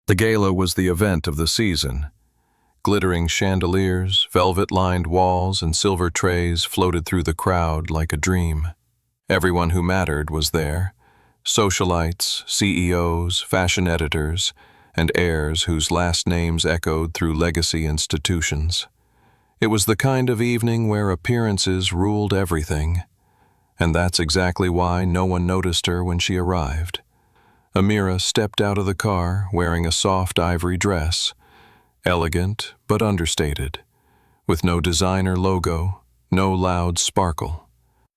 The gala was the event of the season. Glittering chandeliers, velvet-lined walls, and silver trays floated through the crowd like a dream. Everyone who mattered was there: socialites, CEOs, fashion editors, and heirs whose last names echoed through legacy institutions. It was the kind of evening where appearances ruled everything, and that's exactly why no one noticed her when she arrived. Amira stepped out of the car wearing a soft ivory dress, elegant but understated, with no designer logo, no loud sparkle.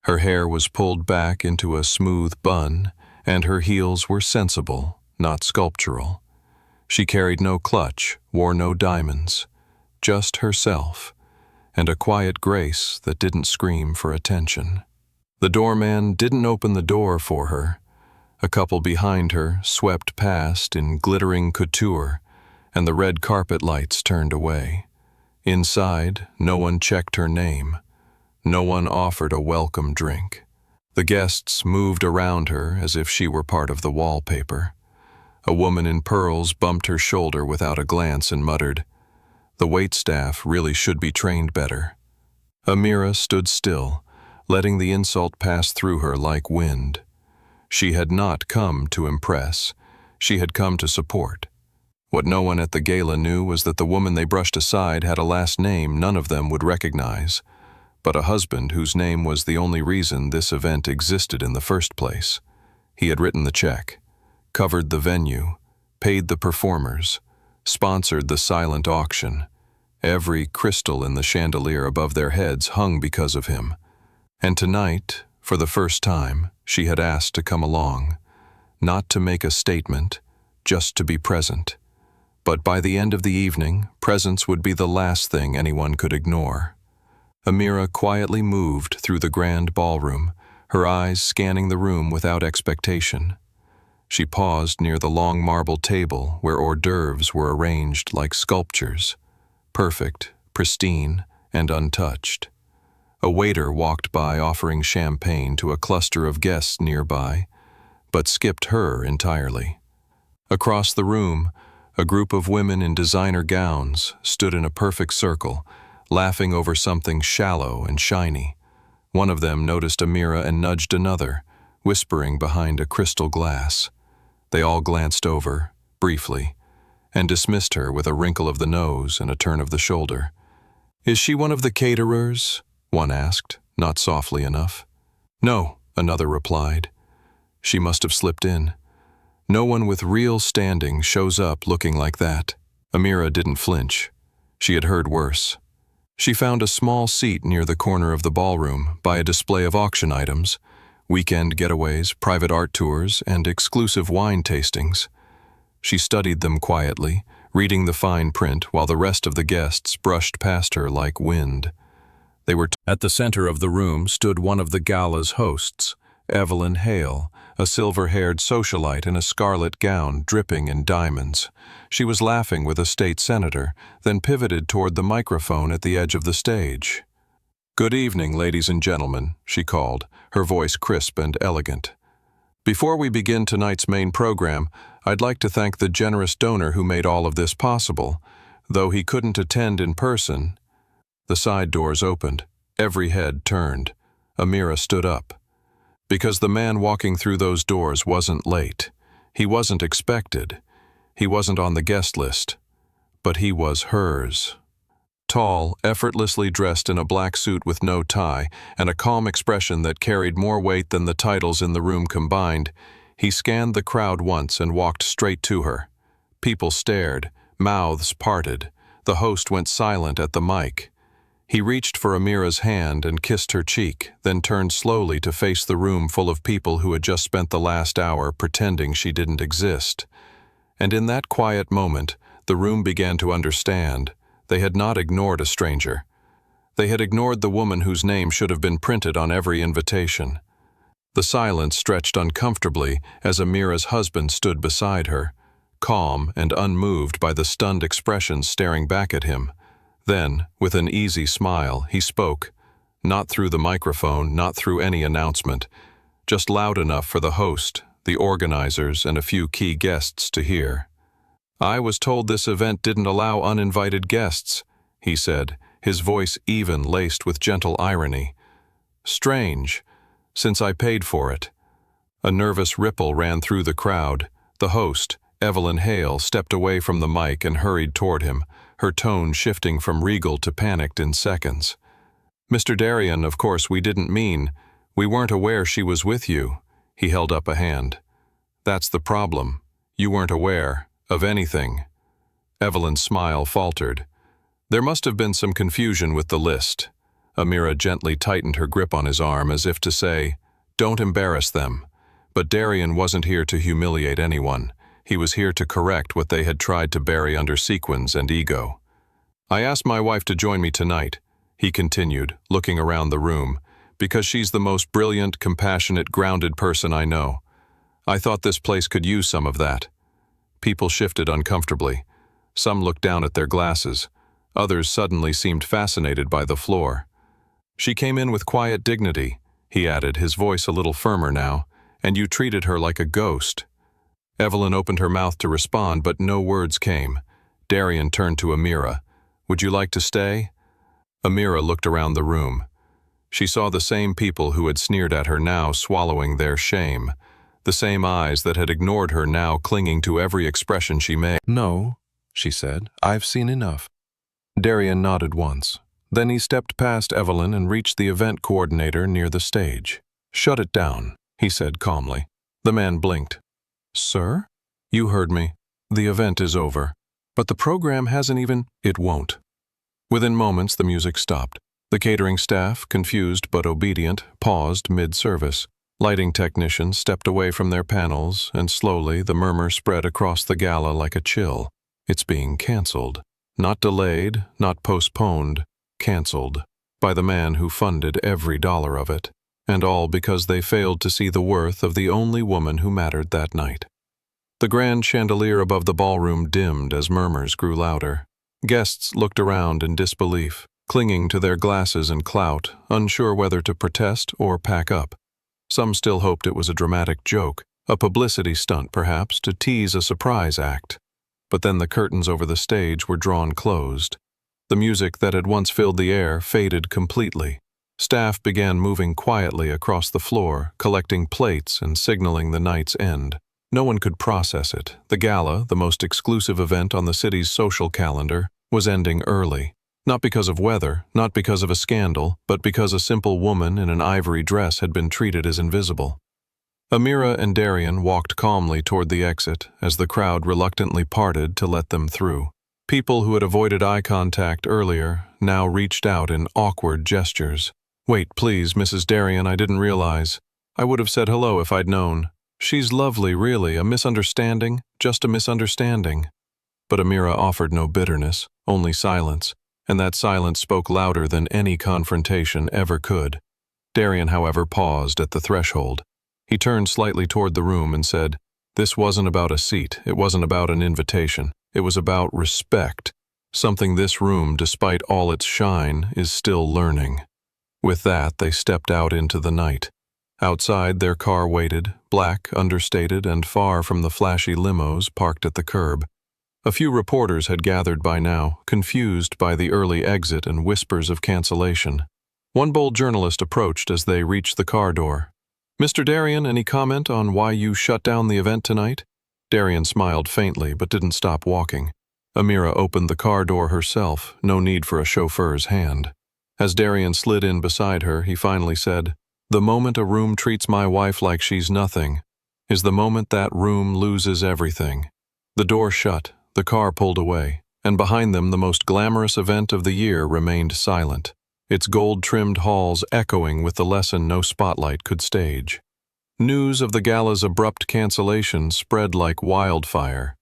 Her hair was pulled back into a smooth bun, and her heels were sensible, not sculptural. She carried no clutch, wore no diamonds, just herself, and a quiet grace that didn't scream for attention. The doorman didn't open the door for her. A couple behind her swept past in glittering couture, and the red carpet lights turned away. Inside, no one checked her name. No one offered a welcome drink. The guests moved around her as if she were part of the wallpaper. A woman in pearls bumped her shoulder without a glance and muttered, "The waitstaff really should be trained better." Amira stood still, letting the insult pass through her like wind. She had not come to impress. She had come to support. What no one at the gala knew was that the woman they brushed aside had a last name none of them would recognize, but a husband whose name was the only reason this event existed in the first place. He had written the check, covered the venue, paid the performers, sponsored the silent auction. Every crystal in the chandelier above their heads hung because of him. And tonight, for the first time, she had asked to come along, not to make a statement, just to be present. But by the end of the evening, presence would be the last thing anyone could ignore. Amira quietly moved through the grand ballroom, her eyes scanning the room without expectation. She paused near the long marble table where hors d'oeuvres were arranged like sculptures, perfect, pristine, and untouched. A waiter walked by offering champagne to a cluster of guests nearby, but skipped her entirely. Across the room, a group of women in designer gowns stood in a perfect circle, laughing over something shallow and shiny. One of them noticed Amira and nudged another, whispering behind a crystal glass. They all glanced over, briefly, and dismissed her with a wrinkle of the nose and a turn of the shoulder. "Is she one of the caterers?" one asked, not softly enough. "No," another replied. "She must have slipped in. No one with real standing shows up looking like that." Amira didn't flinch. She had heard worse. She found a small seat near the corner of the ballroom by a display of auction items, weekend getaways, private art tours, and exclusive wine tastings. She studied them quietly, reading the fine print while the rest of the guests brushed past her like wind. At the center of the room stood one of the gala's hosts, Evelyn Hale, a silver-haired socialite in a scarlet gown dripping in diamonds. She was laughing with a state senator, then pivoted toward the microphone at the edge of the stage. "Good evening, ladies and gentlemen," she called, her voice crisp and elegant. "Before we begin tonight's main program, I'd like to thank the generous donor who made all of this possible. Though he couldn't attend in person." The side doors opened. Every head turned. Amira stood up. Because the man walking through those doors wasn't late. He wasn't expected. He wasn't on the guest list. But he was hers. Tall, effortlessly dressed in a black suit with no tie, and a calm expression that carried more weight than the titles in the room combined, he scanned the crowd once and walked straight to her. People stared, mouths parted. The host went silent at the mic. He reached for Amira's hand and kissed her cheek, then turned slowly to face the room full of people who had just spent the last hour pretending she didn't exist. And in that quiet moment, the room began to understand. They had not ignored a stranger. They had ignored the woman whose name should have been printed on every invitation. The silence stretched uncomfortably as Amira's husband stood beside her, calm and unmoved by the stunned expressions staring back at him. Then, with an easy smile, he spoke, not through the microphone, not through any announcement, just loud enough for the host, the organizers, and a few key guests to hear. "I was told this event didn't allow uninvited guests," he said, his voice even laced with gentle irony. "Strange, since I paid for it." A nervous ripple ran through the crowd. The host, Evelyn Hale, stepped away from the mic and hurried toward him, her tone shifting from regal to panicked in seconds. "Mr. Darien, of course we didn't mean. We weren't aware she was with you." He held up a hand. "That's the problem. You weren't aware of anything." Evelyn's smile faltered. "There must have been some confusion with the list." Amira gently tightened her grip on his arm as if to say, "Don't embarrass them." But Darien wasn't here to humiliate anyone. He was here to correct what they had tried to bury under sequins and ego. "I asked my wife to join me tonight," he continued, looking around the room, "because she's the most brilliant, compassionate, grounded person I know. I thought this place could use some of that." People shifted uncomfortably. Some looked down at their glasses. Others suddenly seemed fascinated by the floor. "She came in with quiet dignity," he added, his voice a little firmer now, "and you treated her like a ghost." Evelyn opened her mouth to respond, but no words came. Darien turned to Amira. "Would you like to stay?" Amira looked around the room. She saw the same people who had sneered at her now swallowing their shame, the same eyes that had ignored her now clinging to every expression she made. "No," she said, "I've seen enough." Darien nodded once. Then he stepped past Evelyn and reached the event coordinator near the stage. "Shut it down," he said calmly. The man blinked. "Sir?" "You heard me. The event is over. But the program hasn't even—" "It won't." Within moments, the music stopped. The catering staff, confused but obedient, paused mid-service. Lighting technicians stepped away from their panels, and slowly the murmur spread across the gala like a chill. It's being canceled. Not delayed, not postponed. Canceled. By the man who funded every dollar of it. And all because they failed to see the worth of the only woman who mattered that night. The grand chandelier above the ballroom dimmed as murmurs grew louder. Guests looked around in disbelief, clinging to their glasses and clout, unsure whether to protest or pack up. Some still hoped it was a dramatic joke, a publicity stunt perhaps, to tease a surprise act. But then the curtains over the stage were drawn closed. The music that had once filled the air faded completely. Staff began moving quietly across the floor, collecting plates and signaling the night's end. No one could process it. The gala, the most exclusive event on the city's social calendar, was ending early. Not because of weather, not because of a scandal, but because a simple woman in an ivory dress had been treated as invisible. Amira and Darien walked calmly toward the exit as the crowd reluctantly parted to let them through. People who had avoided eye contact earlier now reached out in awkward gestures. "Wait, please, Mrs. Darien, I didn't realize. I would have said hello if I'd known. She's lovely, really. A misunderstanding, just a misunderstanding." But Amira offered no bitterness, only silence, and that silence spoke louder than any confrontation ever could. Darien, however, paused at the threshold. He turned slightly toward the room and said, "This wasn't about a seat, it wasn't about an invitation. It was about respect, something this room, despite all its shine, is still learning." With that, they stepped out into the night. Outside, their car waited, black, understated, and far from the flashy limos parked at the curb. A few reporters had gathered by now, confused by the early exit and whispers of cancellation. One bold journalist approached as they reached the car door. "Mr. Darien, any comment on why you shut down the event tonight?" Darien smiled faintly but didn't stop walking. Amira opened the car door herself, no need for a chauffeur's hand. As Darien slid in beside her, he finally said, "The moment a room treats my wife like she's nothing is the moment that room loses everything." The door shut, the car pulled away, and behind them the most glamorous event of the year remained silent, its gold-trimmed halls echoing with the lesson no spotlight could stage. News of the gala's abrupt cancellation spread like wildfire.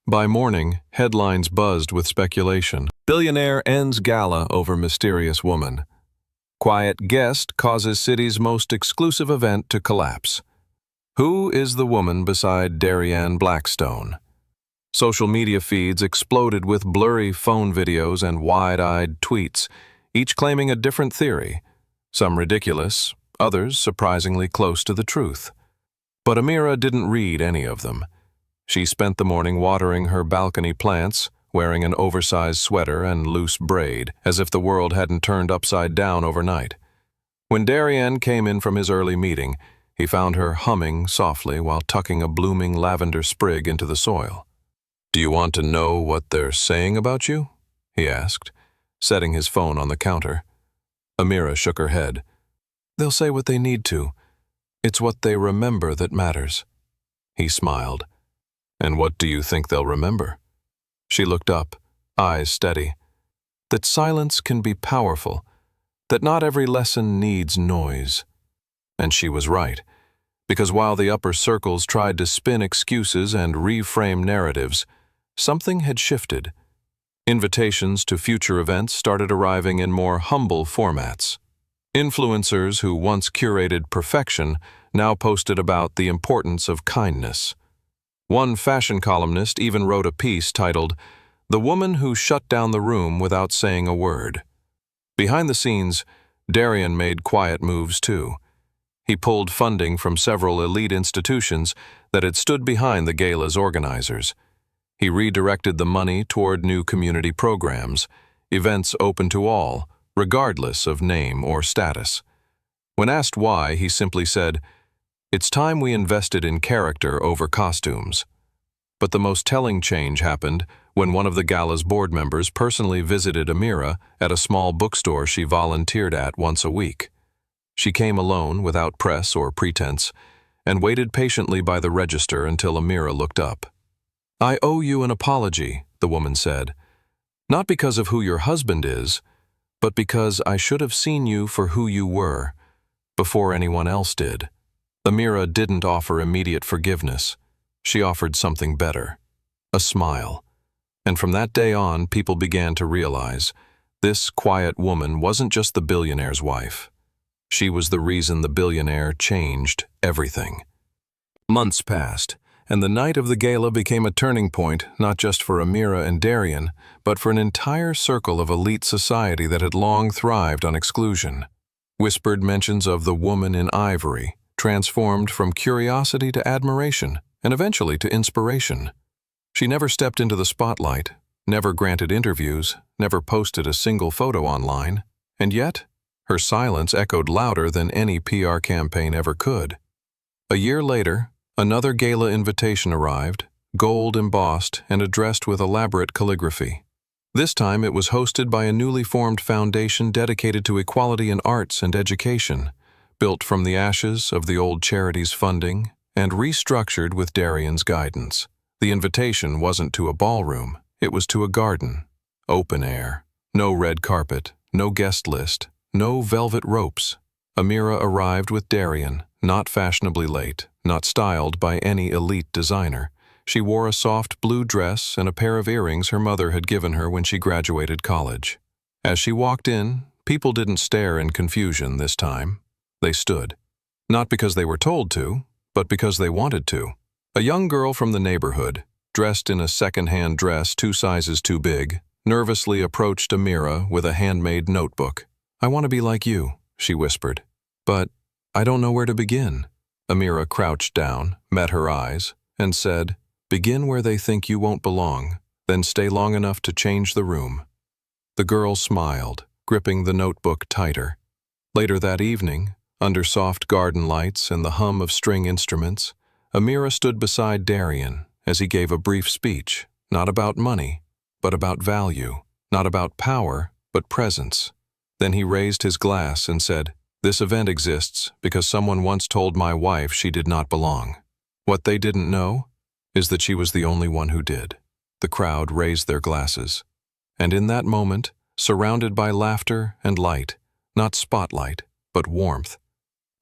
By morning, headlines buzzed with speculation. Billionaire ends gala over mysterious woman. Quiet guest causes city's most exclusive event to collapse. Who is the woman beside Darien Blackstone? Social media feeds exploded with blurry phone videos and wide-eyed tweets, each claiming a different theory, some ridiculous, others surprisingly close to the truth. But Amira didn't read any of them. She spent the morning watering her balcony plants, wearing an oversized sweater and loose braid, as if the world hadn't turned upside down overnight. When Darian came in from his early meeting, he found her humming softly while tucking a blooming lavender sprig into the soil. "Do you want to know what they're saying about you?" he asked, setting his phone on the counter. Amira shook her head. "They'll say what they need to. It's what they remember that matters." He smiled. "And what do you think they'll remember?" She looked up, eyes steady. "That silence can be powerful, that not every lesson needs noise." And she was right, because while the upper circles tried to spin excuses and reframe narratives, something had shifted. Invitations to future events started arriving in more humble formats. Influencers who once curated perfection now posted about the importance of kindness. One fashion columnist even wrote a piece titled, "The Woman Who Shut Down the Room Without Saying a Word." Behind the scenes, Darian made quiet moves too. He pulled funding from several elite institutions that had stood behind the gala's organizers. He redirected the money toward new community programs, events open to all, regardless of name or status. When asked why, he simply said, "It's time we invested in character over costumes." But the most telling change happened when one of the gala's board members personally visited Amira at a small bookstore she volunteered at once a week. She came alone, without press or pretense, and waited patiently by the register until Amira looked up. "I owe you an apology," the woman said. "Not because of who your husband is, but because I should have seen you for who you were, before anyone else did." Amira didn't offer immediate forgiveness. She offered something better, a smile. And from that day on, people began to realize this quiet woman wasn't just the billionaire's wife. She was the reason the billionaire changed everything. Months passed, and the night of the gala became a turning point not just for Amira and Darian, but for an entire circle of elite society that had long thrived on exclusion. Whispered mentions of the woman in ivory transformed from curiosity to admiration, and eventually to inspiration. She never stepped into the spotlight, never granted interviews, never posted a single photo online, and yet, her silence echoed louder than any PR campaign ever could. A year later, another gala invitation arrived, gold embossed and addressed with elaborate calligraphy. This time it was hosted by a newly formed foundation dedicated to equality in arts and education, built from the ashes of the old charity's funding and restructured with Darian's guidance. The invitation wasn't to a ballroom, it was to a garden, open air, no red carpet, no guest list, no velvet ropes. Amira arrived with Darian, not fashionably late, not styled by any elite designer. She wore a soft blue dress and a pair of earrings her mother had given her when she graduated college. As she walked in, people didn't stare in confusion this time. They stood, not because they were told to, but because they wanted to. A young girl from the neighborhood, dressed in a second-hand dress 2 sizes too big, nervously approached Amira with a handmade notebook. "I want to be like you," she whispered. "But I don't know where to begin." Amira crouched down, met her eyes, and said, "Begin where they think you won't belong, then stay long enough to change the room." The girl smiled, gripping the notebook tighter. Later that evening, under soft garden lights and the hum of string instruments, Amira stood beside Darian as he gave a brief speech, not about money, but about value, not about power, but presence. Then he raised his glass and said, "This event exists because someone once told my wife she did not belong. What they didn't know is that she was the only one who did." The crowd raised their glasses. And in that moment, surrounded by laughter and light, not spotlight, but warmth,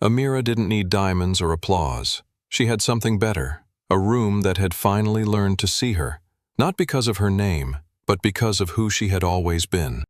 Amira didn't need diamonds or applause. She had something better, a room that had finally learned to see her, not because of her name, but because of who she had always been.